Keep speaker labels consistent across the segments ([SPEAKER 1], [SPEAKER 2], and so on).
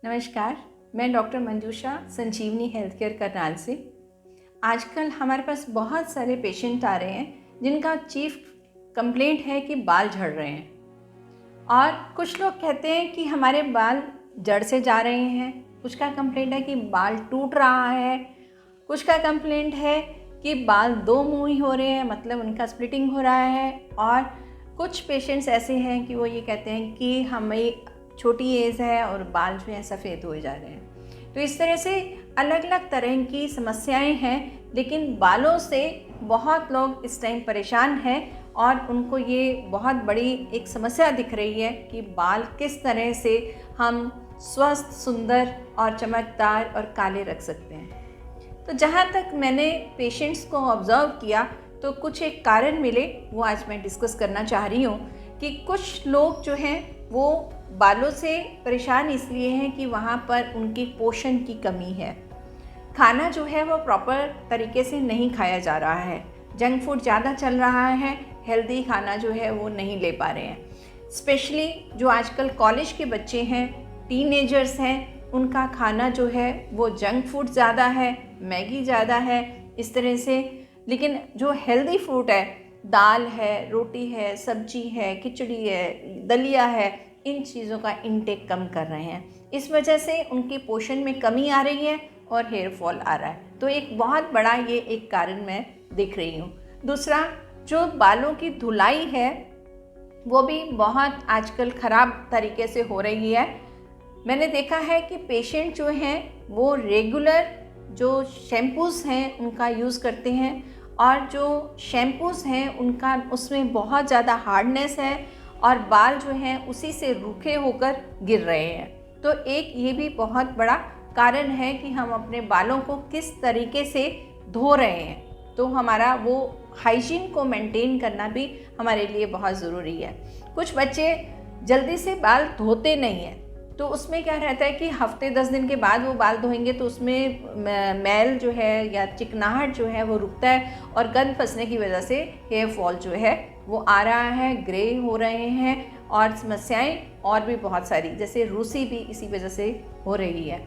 [SPEAKER 1] नमस्कार, मैं डॉक्टर मंजूषा संजीवनी health care Karnal से। आजकल हमारे पास बहुत सारे पेशेंट आ रहे हैं जिनका चीफ कंप्लेंट है कि बाल झड़ रहे हैं, और कुछ लोग कहते हैं कि हमारे बाल जड़ से जा रहे हैं, कुछ का कंप्लेंट है कि बाल टूट रहा है, कुछ का कंप्लेंट है कि बाल दो मुंही हो रहे हैं, मतलब उनका स्प्लिटिंग हो रहा है। और कुछ पेशेंट्स ऐसे हैं कि वो ये कहते हैं कि हमें छोटी एज है और बाल जो हैं सफ़ेद हो जा रहे हैं। तो इस तरह से अलग अलग तरह की समस्याएं हैं, लेकिन बालों से बहुत लोग इस टाइम परेशान हैं और उनको ये बहुत बड़ी एक समस्या दिख रही है कि बाल किस तरह से हम स्वस्थ, सुंदर और चमकदार और काले रख सकते हैं। तो जहाँ तक मैंने पेशेंट्स को ऑब्ज़र्व किया तो कुछ एक कारण मिले, वो आज मैं डिस्कस करना चाह रही हूँ कि कुछ लोग जो हैं वो बालों से परेशान इसलिए हैं कि वहाँ पर उनकी पोषण की कमी है। खाना जो है वो प्रॉपर तरीके से नहीं खाया जा रहा है, जंक फूड ज़्यादा चल रहा है, हेल्दी खाना जो है वो नहीं ले पा रहे हैं। स्पेशली जो आजकल कॉलेज के बच्चे हैं, टीनेजर्स हैं, उनका खाना जो है वो जंक फूड ज़्यादा है, मैगी ज़्यादा है, इस तरह से। लेकिन जो हेल्दी फूड है, दाल है, रोटी है, सब्जी है, खिचड़ी है, दलिया है, इन चीज़ों का इंटेक कम कर रहे हैं। इस वजह से उनकी पोषण में कमी आ रही है और हेयर फॉल आ रहा है। तो एक बहुत बड़ा ये एक कारण मैं देख रही हूँ। दूसरा, जो बालों की धुलाई है वो भी बहुत आजकल ख़राब तरीके से हो रही है। मैंने देखा है कि पेशेंट जो हैं वो रेगुलर जो शैम्पूज़ हैं उनका यूज़ करते हैं, और जो शैम्पूज़ हैं उनका उसमें बहुत ज़्यादा हार्डनेस है और बाल जो हैं उसी से रूखे होकर गिर रहे हैं। तो एक ये भी बहुत बड़ा कारण है कि हम अपने बालों को किस तरीके से धो रहे हैं। तो हमारा वो हाइजीन को मेंटेन करना भी हमारे लिए बहुत ज़रूरी है। कुछ बच्चे जल्दी से बाल धोते नहीं हैं, तो उसमें क्या रहता है कि हफ्ते 10 दिन के बाद वो बाल धोएंगे तो उसमें मैल जो है या चिकनाहट जो है वो रुकता है, और गंद फंसने की वजह से हेयर फॉल जो है वो आ रहा है, ग्रे हो रहे हैं, और समस्याएं और भी बहुत सारी, जैसे रूसी भी इसी वजह से हो रही है।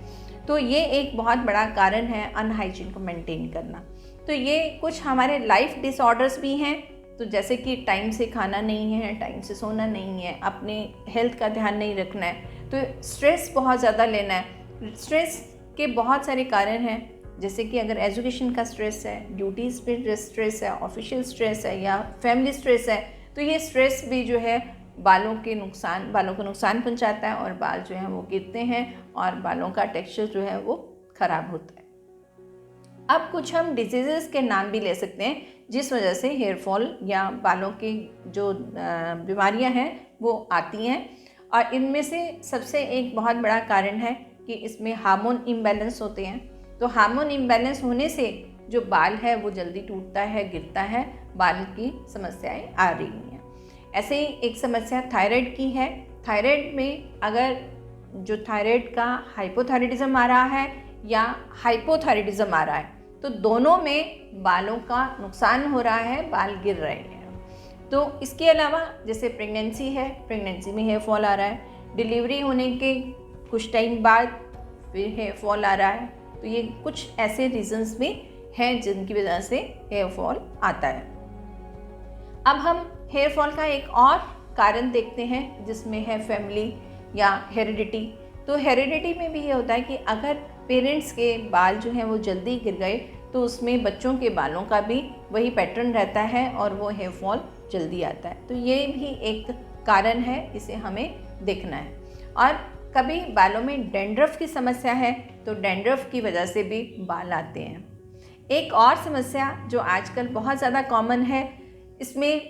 [SPEAKER 1] तो ये एक बहुत बड़ा कारण है अनहाइजीन को मेंटेन करना। तो ये कुछ हमारे लाइफ डिसऑर्डर्स भी हैं, तो जैसे कि टाइम से खाना नहीं है, टाइम से सोना नहीं है, अपने हेल्थ का ध्यान नहीं रखना है, तो स्ट्रेस बहुत ज़्यादा लेना है। स्ट्रेस के बहुत सारे कारण हैं, जैसे कि अगर एजुकेशन का स्ट्रेस है, ड्यूटीज़ पे स्ट्रेस है, ऑफिशियल स्ट्रेस है या फैमिली स्ट्रेस है, तो ये स्ट्रेस भी जो है बालों को नुकसान पहुंचाता है और बाल जो हैं वो गिरते हैं और बालों का टेक्सचर जो है वो ख़राब होता है। अब कुछ हम डिजीज़ेस के नाम भी ले सकते हैं जिस वजह से हेयर फॉल या बालों की जो बीमारियां हैं वो आती हैं, और इनमें से सबसे एक बहुत बड़ा कारण है कि इसमें हार्मोन इम्बैलेंस होते हैं। तो हार्मोन इम्बैलेंस होने से जो बाल है वो जल्दी टूटता है, गिरता है, बाल की समस्याएं आ रही हैं। ऐसे ही एक समस्या थायराइड की है। थायराइड में अगर जो थायराइड का हाइपोथायराइडिज्म आ रहा है या हाइपोथायराइडिज्म आ रहा है, तो दोनों में बालों का नुकसान हो रहा है, बाल गिर रहे हैं। तो इसके अलावा जैसे प्रेगनेंसी है, प्रेगनेंसी में हेयर फॉल आ रहा है, डिलीवरी होने के कुछ टाइम बाद फिर हेयर फॉल आ रहा है। तो ये कुछ ऐसे रीजंस भी हैं जिनकी वजह से हेयर फॉल आता है। अब हम हेयर फॉल का एक और कारण देखते हैं जिसमें है फैमिली या हेरिडिटी। तो हेरिडिटी में भी ये होता है कि अगर पेरेंट्स के बाल जो हैं वो जल्दी गिर गए तो उसमें बच्चों के बालों का भी वही पैटर्न रहता है और वो हेयर फॉल जल्दी आता है। तो ये भी एक कारण है, इसे हमें देखना है। और कभी बालों में डैंड्रफ की समस्या है तो डैंड्रफ की वजह से भी बाल आते हैं। एक और समस्या जो आजकल बहुत ज़्यादा कॉमन है, इसमें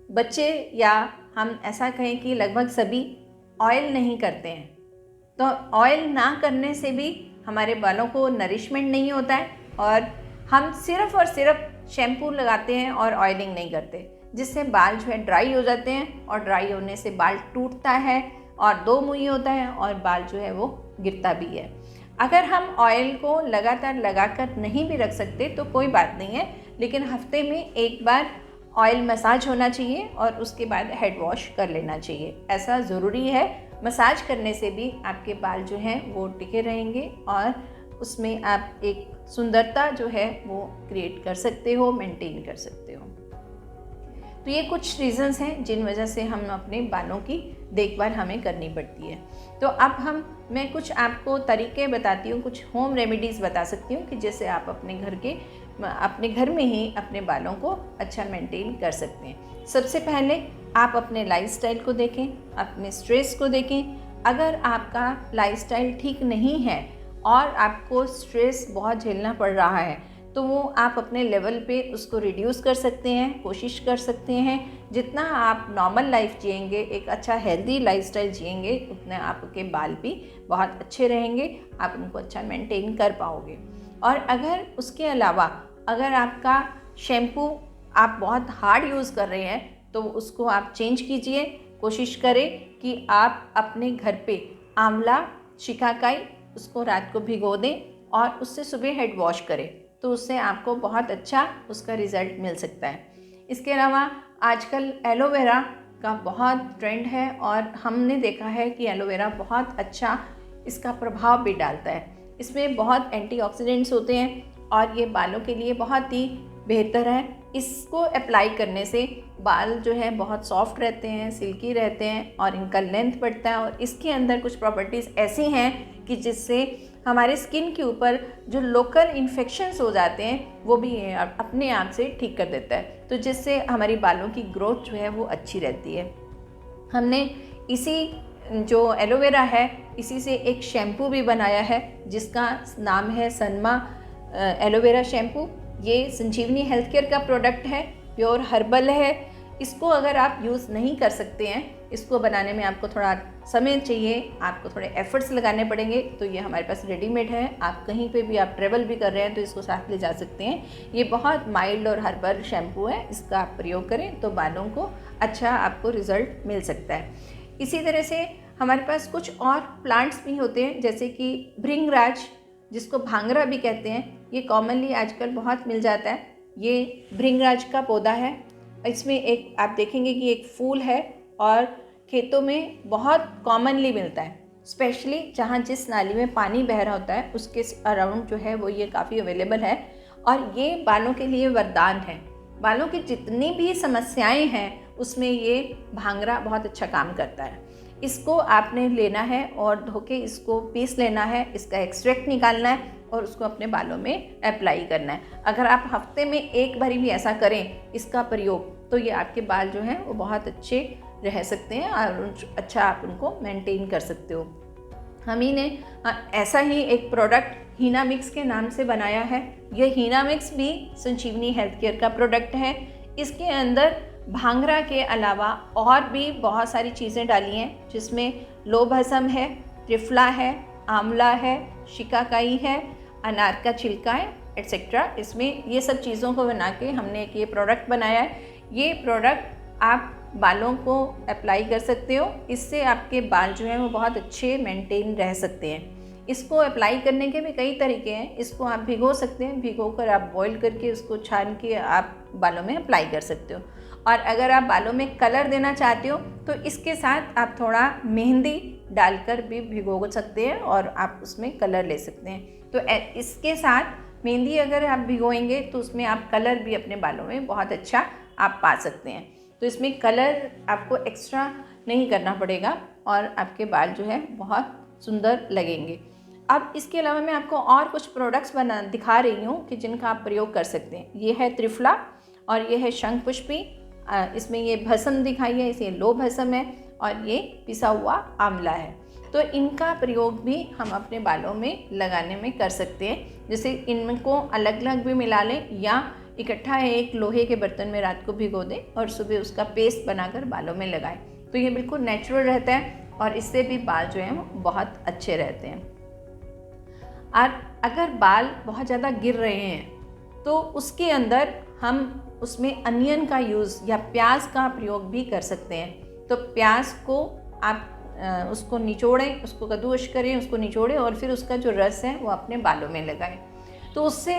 [SPEAKER 1] बच्चे या हम ऐसा कहें कि लगभग सभी ऑयल नहीं करते हैं। तो ऑयल ना करने से भी हमारे बालों को नरिशमेंट नहीं होता है और हम सिर्फ़ और सिर्फ शैम्पू लगाते हैं और ऑयलिंग नहीं करते, जिससे बाल जो है ड्राई हो जाते हैं, और ड्राई होने से बाल टूटता है और दो मुंही होता है और बाल जो है वो गिरता भी है। अगर हम ऑयल को लगातार लगाकर नहीं भी रख सकते तो कोई बात नहीं है, लेकिन हफ्ते में एक बार ऑयल मसाज होना चाहिए और उसके बाद हेड वॉश कर लेना चाहिए, ऐसा ज़रूरी है। मसाज करने से भी आपके बाल जो हैं वो टिके रहेंगे और उसमें आप एक सुंदरता जो है वो क्रिएट कर सकते हो, मेंटेन कर सकते हो। तो ये कुछ रीज़न्स हैं जिन वजह से हम अपने बालों की देखभाल हमें करनी पड़ती है। तो अब मैं कुछ आपको तरीके बताती हूँ, कुछ होम रेमेडीज़ बता सकती हूँ कि जैसे आप अपने घर में ही अपने बालों को अच्छा मेंटेन कर सकते हैं। सबसे पहले आप अपने लाइफस्टाइल को देखें, अपने स्ट्रेस को देखें। अगर आपका लाइफस्टाइल ठीक नहीं है और आपको स्ट्रेस बहुत झेलना पड़ रहा है तो वो आप अपने लेवल पे उसको रिड्यूस कर सकते हैं, कोशिश कर सकते हैं। जितना आप नॉर्मल लाइफ जिएंगे, एक अच्छा हेल्दी लाइफस्टाइल जिएंगे, उतने आपके बाल भी बहुत अच्छे रहेंगे, आप उनको अच्छा मेंटेन कर पाओगे। और अगर उसके अलावा अगर आपका शैम्पू आप बहुत हार्ड यूज़ कर रहे हैं तो उसको आप चेंज कीजिए। कोशिश करें कि आप अपने घर पे आंवला, शिकाकाई उसको रात को भिगो दें और उससे सुबह हेड वॉश करें, तो उससे आपको बहुत अच्छा उसका रिज़ल्ट मिल सकता है। इसके अलावा आजकल एलोवेरा का बहुत ट्रेंड है और हमने देखा है कि एलोवेरा बहुत अच्छा इसका प्रभाव भी डालता है। इसमें बहुत एंटीऑक्सीडेंट्स होते हैं और ये बालों के लिए बहुत ही बेहतर है। इसको अप्लाई करने से बाल जो है बहुत सॉफ्ट रहते हैं, सिल्की रहते हैं और इनका लेंथ बढ़ता है। और इसके अंदर कुछ प्रॉपर्टीज़ ऐसी हैं कि जिससे हमारे स्किन के ऊपर जो लोकल इन्फेक्शंस हो जाते हैं वो भी अपने आप से ठीक कर देता है, तो जिससे हमारी बालों की ग्रोथ जो है वो अच्छी रहती है। हमने इसी जो एलोवेरा है इसी से एक शैम्पू भी बनाया है जिसका नाम है सनमा एलोवेरा शैम्पू। ये संजीवनी हेल्थ केयर का प्रोडक्ट है, प्योर हर्बल है। इसको अगर आप यूज़ नहीं कर सकते हैं, इसको बनाने में आपको थोड़ा समय चाहिए, आपको थोड़े एफर्ट्स लगाने पड़ेंगे, तो ये हमारे पास रेडीमेड है। आप कहीं पे भी आप ट्रेवल भी कर रहे हैं तो इसको साथ ले जा सकते हैं। ये बहुत माइल्ड और हर्बल शैम्पू है, इसका आप प्रयोग करें तो बालों को अच्छा आपको रिज़ल्ट मिल सकता है। इसी तरह से हमारे पास कुछ और प्लांट्स भी होते हैं जैसे कि भृंगराज, जिसको भांगरा भी कहते हैं। ये कॉमनली आजकल बहुत मिल जाता है। ये भृंगराज का पौधा है। इसमें एक आप देखेंगे कि एक फूल है और खेतों में बहुत कॉमनली मिलता है, स्पेशली जहाँ जिस नाली में पानी बह रहा होता है उसके अराउंड जो है वो ये काफ़ी अवेलेबल है। और ये बालों के लिए वरदान है। बालों की जितनी भी समस्याएं हैं उसमें ये भांगरा बहुत अच्छा काम करता है। इसको आपने लेना है और धोके इसको पीस लेना है, इसका एक्सट्रैक्ट निकालना है और उसको अपने बालों में अप्लाई करना है। अगर आप हफ्ते में एक बार भी ऐसा करें इसका प्रयोग, तो ये आपके बाल जो हैं वो बहुत अच्छे रह सकते हैं और अच्छा आप उनको मेंटेन कर सकते हो। हम ही ने ऐसा ही एक प्रोडक्ट हीना मिक्स के नाम से बनाया है। यह हीना मिक्स भी संजीवनी हेल्थ केयर का प्रोडक्ट है। इसके अंदर भांगरा के अलावा और भी बहुत सारी चीज़ें डाली हैं, जिसमें लोभ भस्म है, त्रिफला है, आंवला है, शिकाकाई है, अनार का छिलका है, एट्सेट्रा। इसमें ये सब चीज़ों को बना के हमने एक ये प्रोडक्ट बनाया है। ये प्रोडक्ट आप बालों को अप्लाई कर सकते हो, इससे आपके बाल जो हैं वो बहुत अच्छे मेंटेन रह सकते हैं। इसको अप्लाई करने के भी कई तरीके हैं। इसको आप भिगो सकते हैं, भिगोकर आप बॉईल करके उसको छान के आप बालों में अप्लाई कर सकते हो। और अगर आप बालों में कलर देना चाहते हो तो इसके साथ आप थोड़ा मेहंदी डालकर भी भिगो सकते हैं और आप उसमें कलर ले सकते हैं। तो इसके साथ मेहंदी अगर आप भिगोएंगे तो उसमें आप कलर भी अपने बालों में बहुत अच्छा आप पा सकते हैं। तो इसमें कलर आपको एक्स्ट्रा नहीं करना पड़ेगा और आपके बाल जो है बहुत सुंदर लगेंगे। अब इसके अलावा मैं आपको और कुछ प्रोडक्ट्स दिखा रही हूँ कि जिनका आप प्रयोग कर सकते हैं। ये है त्रिफला और ये है शंख पुष्पी। इसमें ये भस्म दिखाई है, इसे लो भस्म है और ये पिसा हुआ आंवला है। तो इनका प्रयोग भी हम अपने बालों में लगाने में कर सकते हैं। जैसे इनको अलग अलग भी मिला लें या इकट्ठा एक लोहे के बर्तन में रात को भिगो दें और सुबह उसका पेस्ट बनाकर बालों में लगाएं, तो ये बिल्कुल नेचुरल रहता है और इससे भी बाल जो हैं वो बहुत अच्छे रहते हैं। और अगर बाल बहुत ज़्यादा गिर रहे हैं तो उसके अंदर हम उसमें अनियन का यूज़ या प्याज का प्रयोग भी कर सकते हैं। तो प्याज को आप उसको निचोड़ें, उसको कद्दूकस करें, उसको निचोड़ें और फिर उसका जो रस है वो अपने बालों में लगाएं। तो उससे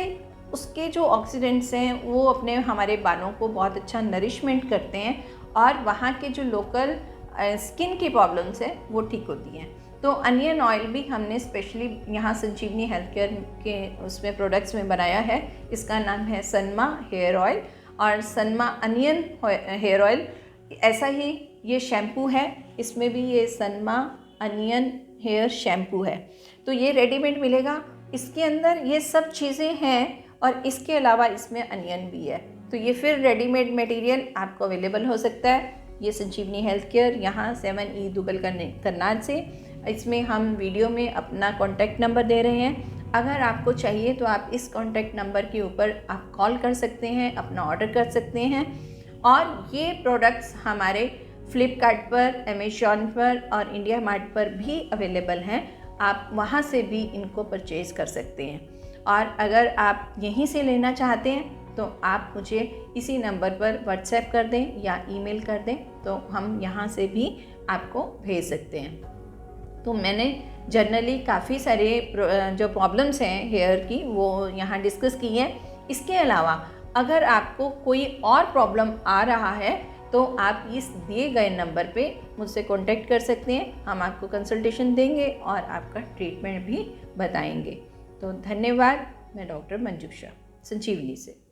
[SPEAKER 1] उसके जो ऑक्सीडेंट्स हैं वो अपने हमारे बालों को बहुत अच्छा नरिशमेंट करते हैं और वहाँ के जो लोकल स्किन की प्रॉब्लम्स है वो ठीक होती हैं। तो अनियन ऑयल भी हमने स्पेशली यहाँ संजीवनी हेल्थ केयर के उसमें प्रोडक्ट्स में बनाया है। इसका नाम है सनमा हेयर ऑयल और सनमा अनियन हेयर ऑयल। ऐसा ही ये शैम्पू है, इसमें भी ये सनमा अनियन हेयर शैम्पू है। तो ये रेडीमेड मिलेगा, इसके अंदर ये सब चीज़ें हैं और इसके अलावा इसमें अनियन भी है। तो ये फिर रेडीमेड मटेरियल आपको अवेलेबल हो सकता है। ये संजीवनी हेल्थ केयर यहाँ 7E दुगल करनाल से। इसमें हम वीडियो में अपना कॉन्टैक्ट नंबर दे रहे हैं। अगर आपको चाहिए तो आप इस कॉन्टैक्ट नंबर के ऊपर आप कॉल कर सकते हैं, अपना ऑर्डर कर सकते हैं। और ये प्रोडक्ट्स हमारे फ्लिपकार्ट पर, अमेज़ॉन पर और इंडिया मार्ट पर भी अवेलेबल हैं। आप वहाँ से भी इनको परचेज़ कर सकते हैं। और अगर आप यहीं से लेना चाहते हैं तो आप मुझे इसी नंबर पर व्हाट्सएप कर दें या ईमेल कर दें, तो हम यहाँ से भी आपको भेज सकते हैं। तो मैंने जनरली काफ़ी सारे जो प्रॉब्लम्स हैं हेयर की वो यहाँ डिस्कस की हैं। इसके अलावा अगर आपको कोई और प्रॉब्लम आ रहा है तो आप इस दिए गए नंबर पे मुझसे कांटेक्ट कर सकते हैं। हम आपको कंसल्टेशन देंगे और आपका ट्रीटमेंट भी बताएंगे। तो धन्यवाद। मैं डॉक्टर मंजूषा संजीवनी से।